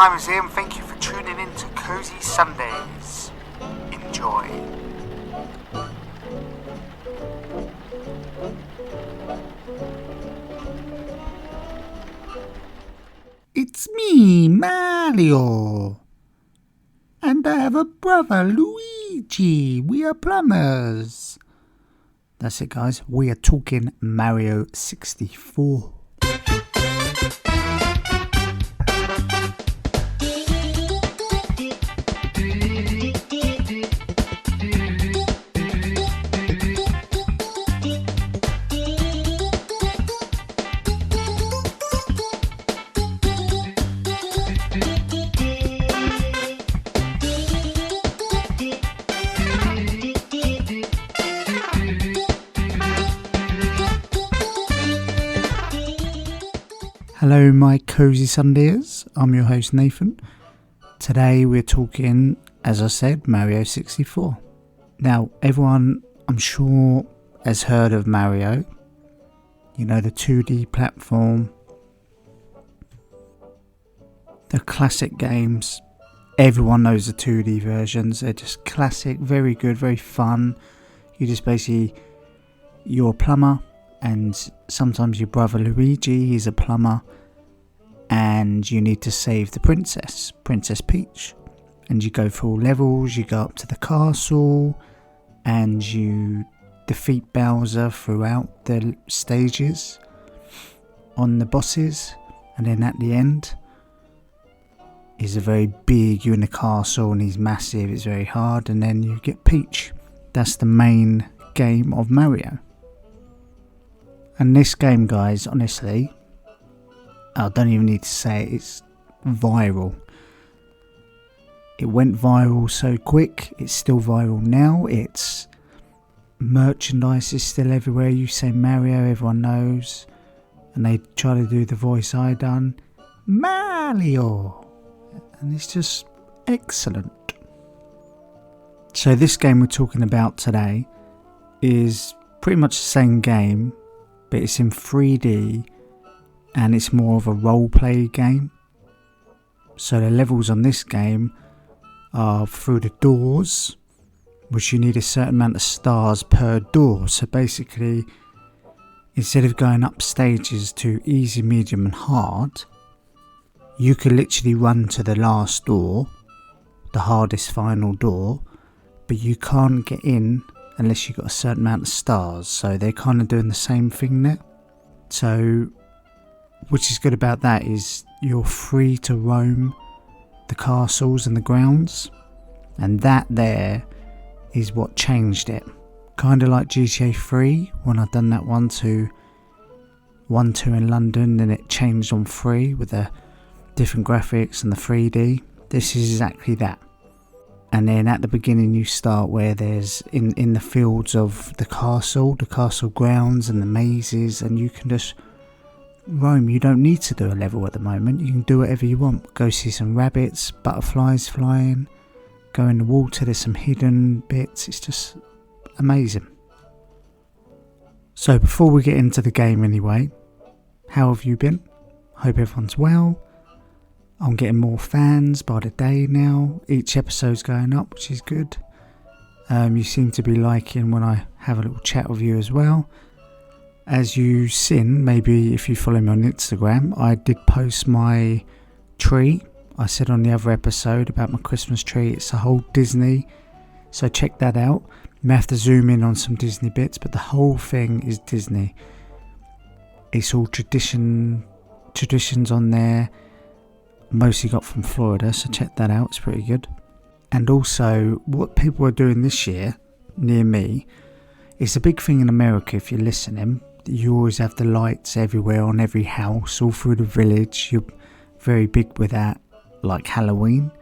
time is here and thank you for tuning in to Cozy Sundays. Enjoy. It's me, Mario. And I have a brother, Luigi. We are plumbers. That's it, guys. We are talking Mario 64. Hello my Cozy Sundayers, I'm your host Nathan. Today we're talking, as I said, Mario 64. Now everyone, I'm sure, has heard of Mario. You know, the 2D platform, the classic games. Everyone knows the 2D versions. They're just classic, very good, very fun. You just basically, you're a plumber, and sometimes your brother Luigi, he's a plumber, and you need to save the Princess Peach. And you go through all levels, you go up to the castle, and you defeat Bowser throughout the stages on the bosses. And then at the end, he's a very big, you're in the castle and he's massive, it's very hard, and then you get Peach. That's the main game of Mario. And this game, guys, honestly, I don't even need to say it, it's viral. It went viral so quick, it's still viral now. It's merchandise is still everywhere. You say Mario, everyone knows. And they try to do the voice I done. Mario! And it's just excellent. So this game we're talking about today is pretty much the same game, but it's in 3D and it's more of a role-play game. So the levels on this game are through the doors, which you need a certain amount of stars per door. So basically, instead of going up stages to easy, medium and hard, you could literally run to the last door, the hardest final door, but you can't get in unless you've got a certain amount of stars. So they're kind of doing the same thing there. So, which is good about that is you're free to roam the castles and the grounds. And that there is what changed it. Kind of like GTA 3, when I'd done that 1-2 in London, then it changed on 3 with the different graphics and the 3D. This is exactly that. And then at the beginning you start where there's in the fields of the castle grounds and the mazes, and you can just roam. You don't need to do a level at the moment. You can do whatever you want. Go see some rabbits, butterflies flying, go in the water, there's some hidden bits. It's just amazing. So before we get into the game anyway, how have you been? Hope everyone's well. I'm getting more fans by the day now. Each episode's going up, which is good. You seem to be liking when I have a little chat with you as well. As you've seen, maybe if you follow me on Instagram, I did post my tree. I said on the other episode about my Christmas tree, it's a whole Disney. So check that out. You may have to zoom in on some Disney bits, but the whole thing is Disney. It's all traditions on there. Mostly got from Florida, so check that out, it's pretty good. And also, what people are doing this year, near me, it's a big thing in America if you're listening. You always have the lights everywhere on every house, all through the village. You're very big with that, like Halloween.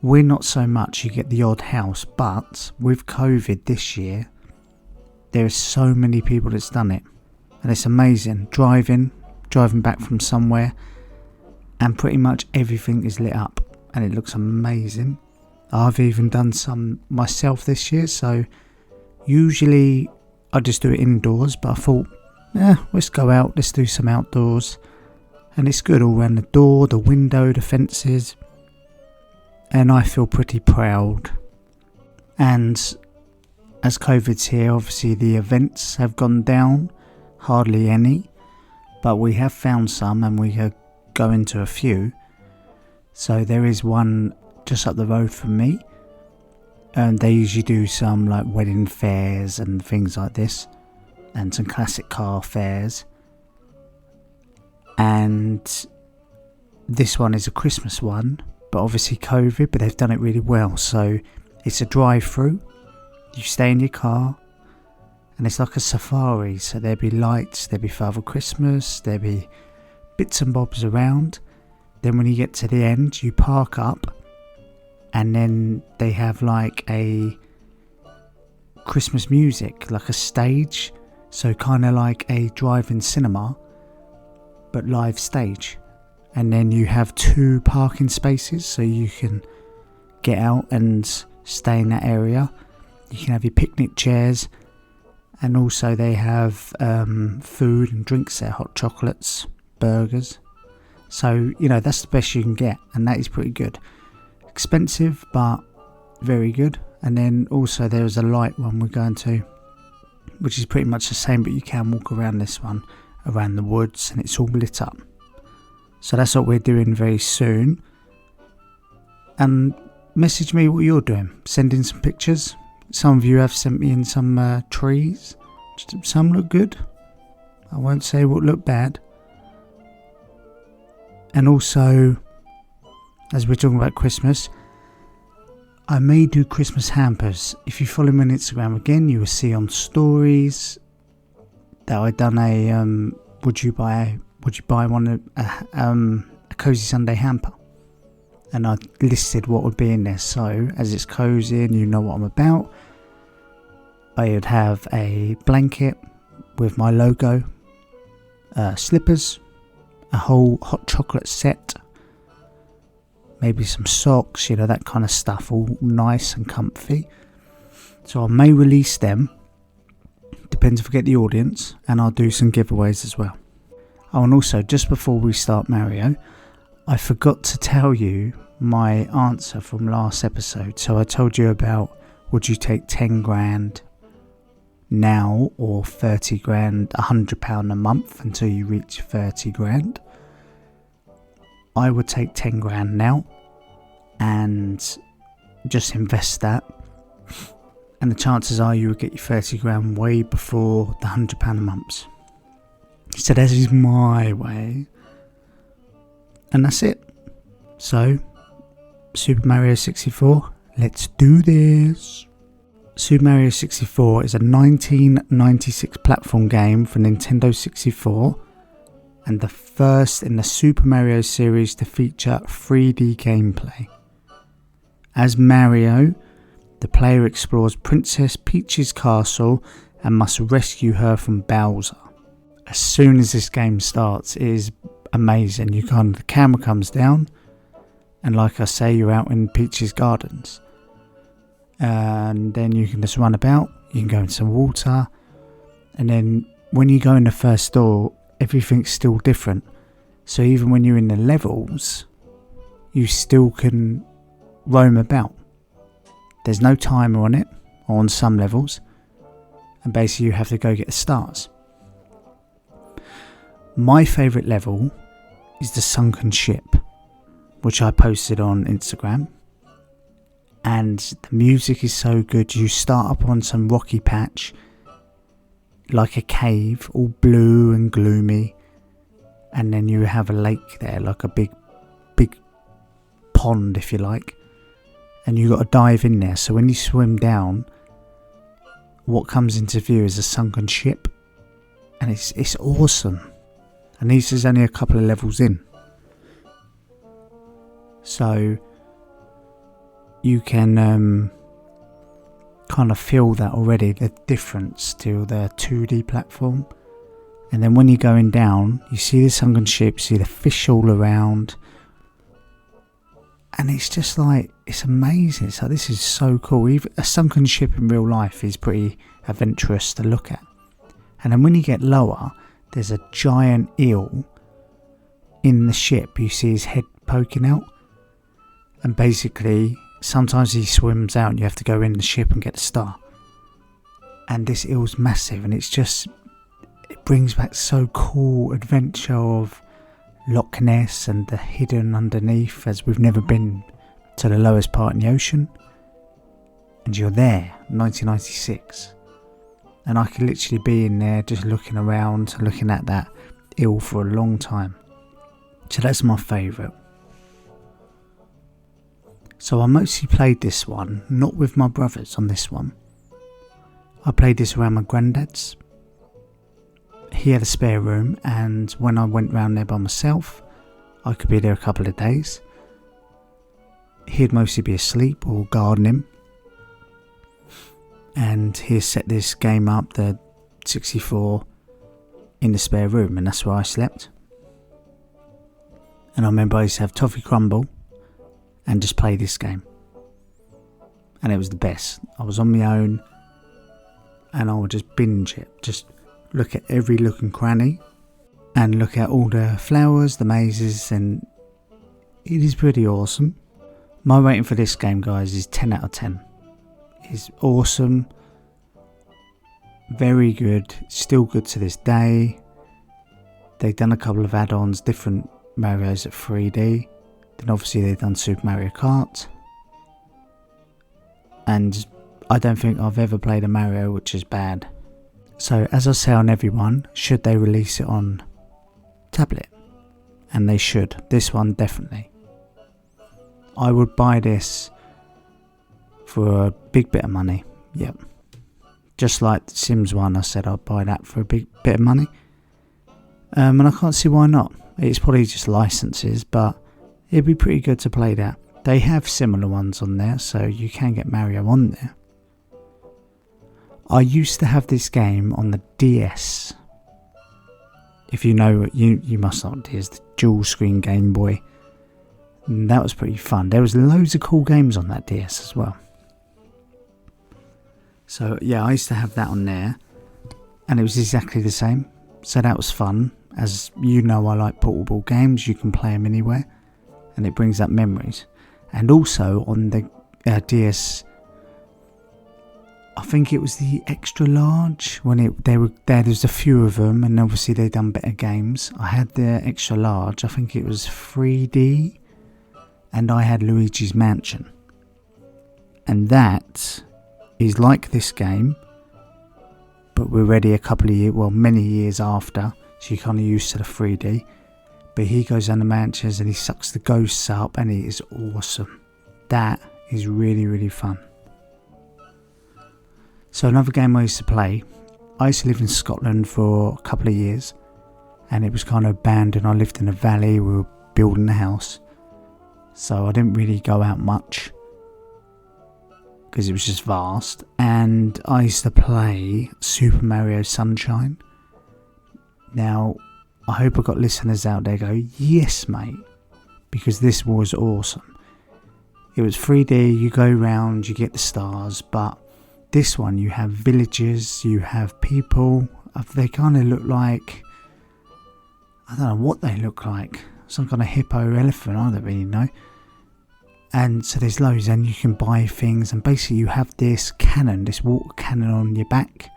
We're not so much, you get the odd house, but with COVID this year, there are so many people that's done it. And it's amazing, driving back from somewhere, and pretty much everything is lit up and it looks amazing. I've even done some myself this year, so usually I just do it indoors, but I thought, let's go out, let's do some outdoors. And it's good all around the door, the window, the fences. And I feel pretty proud. And as COVID's here, obviously the events have gone down, hardly any. But we have found some, and we are going to a few. So there is one just up the road from me. And they usually do some like wedding fairs and things like this. And some classic car fairs. And this one is a Christmas one. But obviously COVID, but they've done it really well. So it's a drive-through. You stay in your car. And it's like a safari, so there'll be lights, there'll be Father Christmas, there'll be bits and bobs around. Then when you get to the end, you park up, and then they have like a Christmas music, like a stage, so kind of like a drive-in cinema, but live stage. And then you have 2 parking spaces, so you can get out and stay in that area. You can have your picnic chairs. And also they have food and drinks there, hot chocolates, burgers. So, that's the best you can get. And that is pretty good. Expensive, but very good. And then also there is a light one we're going to, which is pretty much the same, but you can walk around this one, around the woods, and it's all lit up. So that's what we're doing very soon. And message me what you're doing. Send in some pictures. Some of you have sent me in some trees. Some look good. I won't say what look bad. And also, as we're talking about Christmas, I may do Christmas hampers. If you follow me on Instagram again, you will see on stories that I done a would you buy one a Cozy Sunday hamper. And I listed what would be in there. So, as it's cozy and you know what I'm about, I would have a blanket with my logo, slippers, a whole hot chocolate set, maybe some socks, that kind of stuff, all nice and comfy. So I may release them, depends if I get the audience, and I'll do some giveaways as well. Oh, and also, just before we start Mario, I forgot to tell you my answer from last episode. So I told you about, would you take 10 grand now or 30 grand, £100 a month until you reach 30 grand. I would take 10 grand now and just invest that. And the chances are you will get your 30 grand way before the £100 a month. So that is my way. And that's it. So, Super Mario 64, let's do this. Super Mario 64 is a 1996 platform game for Nintendo 64 and the first in the Super Mario series to feature 3D gameplay. As Mario, the player explores Princess Peach's castle and must rescue her from Bowser. As soon as this game starts, it is amazing. The camera comes down, and like I say, you're out in Peach's gardens. And then you can just run about, you can go in some water, and then when you go in the first door, everything's still different. So even when you're in the levels, you still can roam about. There's no timer on it, or on some levels, and basically you have to go get the stars. My favourite level is the sunken ship, which I posted on Instagram. And the music is so good. You start up on some rocky patch, like a cave, all blue and gloomy. And then you have a lake there, like a big pond, if you like. And you got to dive in there. So when you swim down, what comes into view is a sunken ship. And it's awesome. And this is only a couple of levels in. So you can kind of feel that already, the difference to the 2D platform. And then when you're going down, you see the sunken ship, see the fish all around. And it's just like, it's amazing. It's like, this is so cool. Even a sunken ship in real life is pretty adventurous to look at. And then when you get lower, there's a giant eel in the ship you see his head poking out, and basically sometimes he swims out and you have to go in the ship and get the star. And this eel's massive, and it brings back so cool adventure of Loch Ness and the hidden underneath, as we've never been to the lowest part in the ocean. And you're there, 1996. And I could literally be in there just looking around, looking at that eel for a long time. So that's my favourite. So I mostly played this one, not with my brothers on this one. I played this around my granddad's. He had a spare room, and when I went round there by myself, I could be there a couple of days. He'd mostly be asleep or gardening. And he set this game up, the 64, in the spare room, and that's where I slept. And I remember I used to have toffee crumble and just play this game. And it was the best. I was on my own, and I would just binge it. Just look at every nook and cranny, and look at all the flowers, the mazes, and it is pretty awesome. My rating for this game, guys, is 10 out of 10. It's awesome, very good, still good to this day. They've done a couple of add-ons, different Mario's at 3D. Then obviously they've done Super Mario Kart. And I don't think I've ever played a Mario which is bad. So as I say on everyone, should they release it on tablet? And they should. This one definitely. I would buy this for a big bit of money. Yep. Just like the Sims 1, I said I'd buy that for a big bit of money. And I can't see why not. It's probably just licenses, but it'd be pretty good to play that. They have similar ones on there, so you can get Mario on there. I used to have this game on the DS. If you know, you must know what it is, the dual screen Game Boy. And that was pretty fun. There was loads of cool games on that DS as well. So yeah, I used to have that on there, and it was exactly the same. So that was fun. As you know, I like portable games. You can play them anywhere, and it brings up memories. And also on the DS, I think it was the extra large when there's a few of them, and obviously they've done better games. I had the extra large. I think it was 3D, and I had Luigi's Mansion, and that is like this game, but we're already a couple of years, well, many years after, so you're kind of used to the 3D. But he goes down the mansions and he sucks the ghosts up, and it is awesome. That is really, really fun. So another game I used to play, I used to live in Scotland for a couple of years, and it was kind of abandoned. I lived in a valley, we were building a house, so I didn't really go out much because it was just vast. And I used to play Super Mario Sunshine. Now, I hope I've got listeners out there go, yes mate, because this was awesome. It was 3D, you go around, you get the stars, but this one you have villages, you have people. They kind of look like, I don't know what they look like, some kind of hippo elephant, I don't really know. And so there's loads, and you can buy things, and basically you have this cannon, this water cannon on your back,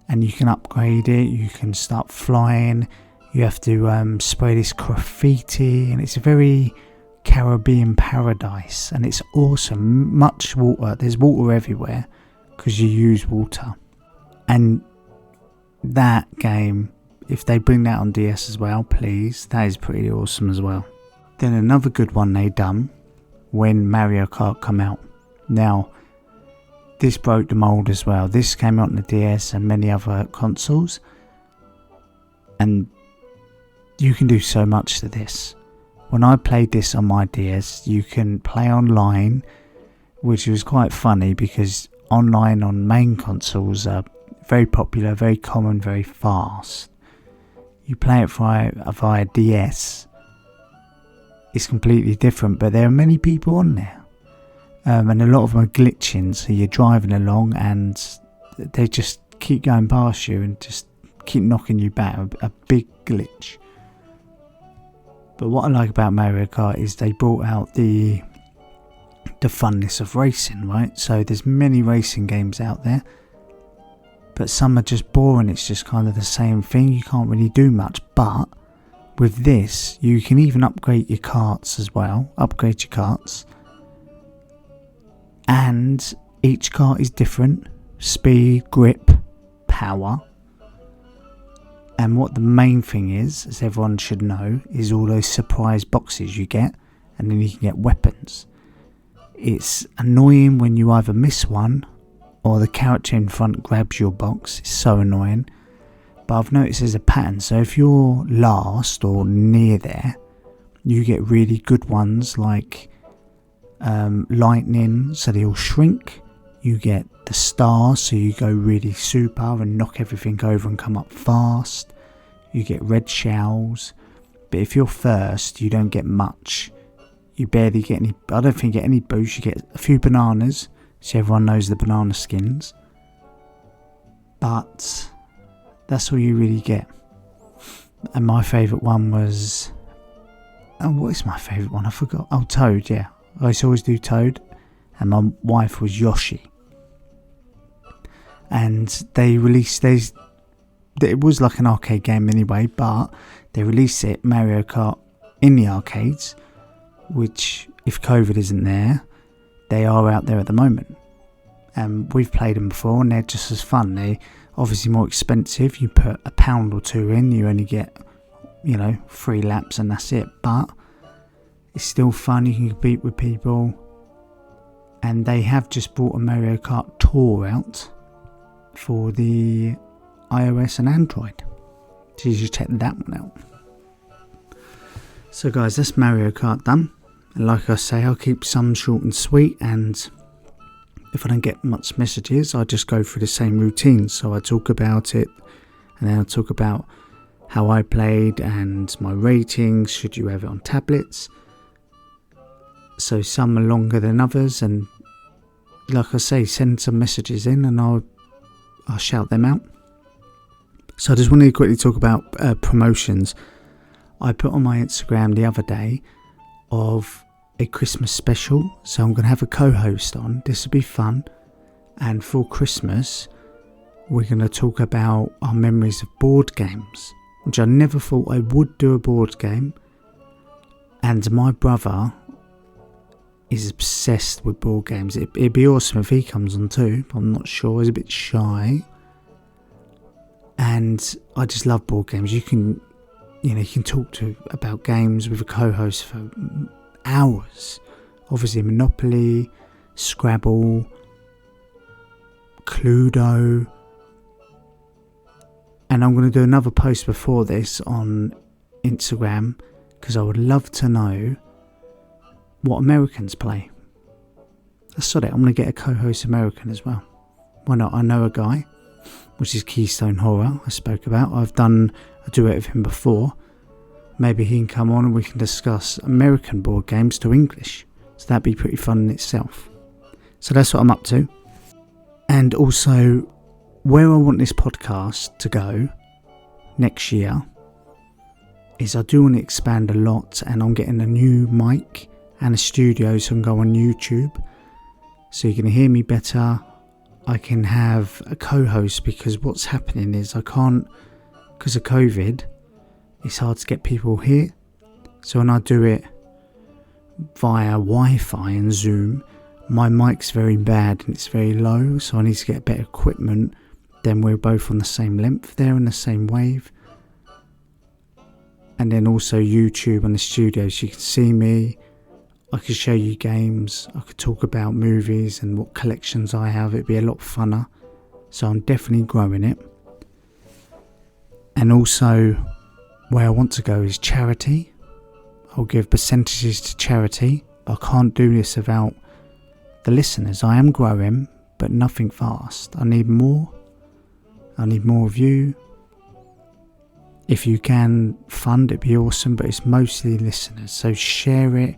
and you can upgrade it, you can start flying, you have to spray this graffiti, and it's a very Caribbean paradise, and it's awesome. Much water, there's water everywhere because you use water. And that game, if they bring that on DS as well, please, that is pretty awesome as well. Then another good one they done when Mario Kart come out. Now, this broke the mold as well. This came out on the DS and many other consoles, and you can do so much to this. When I played this on my DS, you can play online, which was quite funny because online on main consoles are very popular, very common, very fast. You play it via DS, it's completely different, but there are many people on there, and a lot of them are glitching, so you're driving along and they just keep going past you and just keep knocking you back, a big glitch. But what I like about Mario Kart is they brought out the funness of racing, right? So there's many racing games out there, but some are just boring. It's just kind of the same thing. You can't really do much. But with this, you can even upgrade your karts as well. Upgrade your karts. And each kart is different. Speed, grip, power. And what the main thing is, as everyone should know, is all those surprise boxes you get. And then you can get weapons. It's annoying when you either miss one or the character in front grabs your box. It's so annoying. But I've noticed there's a pattern. So if you're last or near there, you get really good ones like lightning, so they all shrink. You get the stars, so you go really super and knock everything over and come up fast. You get red shells. But if you're first, you don't get much. You barely get any. I don't think you get any boosts. You get a few bananas, so everyone knows the banana skins. But that's all you really get. And my favourite one was... Oh, what is my favourite one? I forgot. Oh, Toad, yeah. I used to always do Toad. And my wife was Yoshi. And they released these... It was like an arcade game anyway, but they released it, Mario Kart, in the arcades. Which, if COVID isn't there, they are out there at the moment. And we've played them before and they're just as fun. They're obviously more expensive. You put £1 or £2 in, you only get, 3 laps and that's it. But it's still fun. You can compete with people. And they have just brought a Mario Kart Tour out for the iOS and Android. So you should check that one out. So guys, that's Mario Kart done. And like I say, I'll keep some short and sweet, and if I don't get much messages, I just go through the same routine. So I talk about it, and then I'll talk about how I played and my ratings, should you have it on tablets. So some are longer than others, and like I say, send some messages in and I'll shout them out. So I just wanted to quickly talk about promotions. I put on my Instagram the other day of a Christmas special, so I'm going to have a co-host on. This will be fun, and for Christmas we're going to talk about our memories of board games, which I never thought I would do a board game. And my brother is obsessed with board games. It'd be awesome if he comes on too, but I'm not sure. He's a bit shy, and I just love board games. You can talk about games with a co-host for hours. Obviously Monopoly, Scrabble, Cluedo. And I'm going to do another post before this on Instagram, because I would love to know what Americans play. That's sort of it. I'm going to get a co-host American as well. Why not? I know a guy, which is Keystone Horror, I spoke about. I've done a duet with him before. Maybe he can come on and we can discuss American board games to English. So that'd be pretty fun in itself. So that's what I'm up to. And also, where I want this podcast to go next year is I do want to expand a lot, and I'm getting a new mic and a studio so I can go on YouTube. So you can hear me better. I can have a co-host, because what's happening is I can't, because of COVID, it's hard to get people here. So when I do it via Wi-Fi and Zoom, my mic's very bad and it's very low, so I need to get better equipment. Then we're both on the same length there in the same wave. And then also YouTube and the studio, so you can see me. I could show you games. I could talk about movies and what collections I have. It'd be a lot funner. So I'm definitely growing it. And also, where I want to go is charity. I'll give percentages to charity. I can't do this without the listeners. I am growing, but nothing fast. I need more. I need more of you. If you can fund, it'd be awesome, but it's mostly listeners. So share it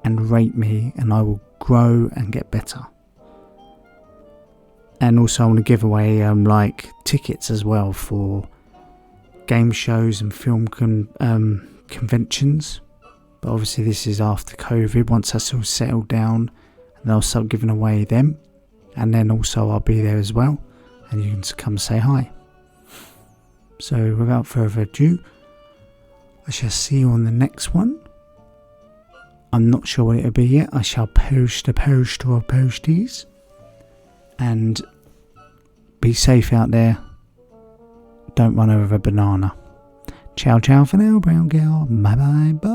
and rate me, and I will grow and get better. And also I want to give away tickets as well for game shows and film conventions. But obviously this is after COVID. Once that's all settled down, and I'll start giving away them. And then also I'll be there as well, and you can come say hi. So without further ado, I shall see you on the next one. I'm not sure what it'll be yet. I shall post a post or posties. And be safe out there. Don't run over a banana. Ciao ciao for now, brown girl. Bye bye bye.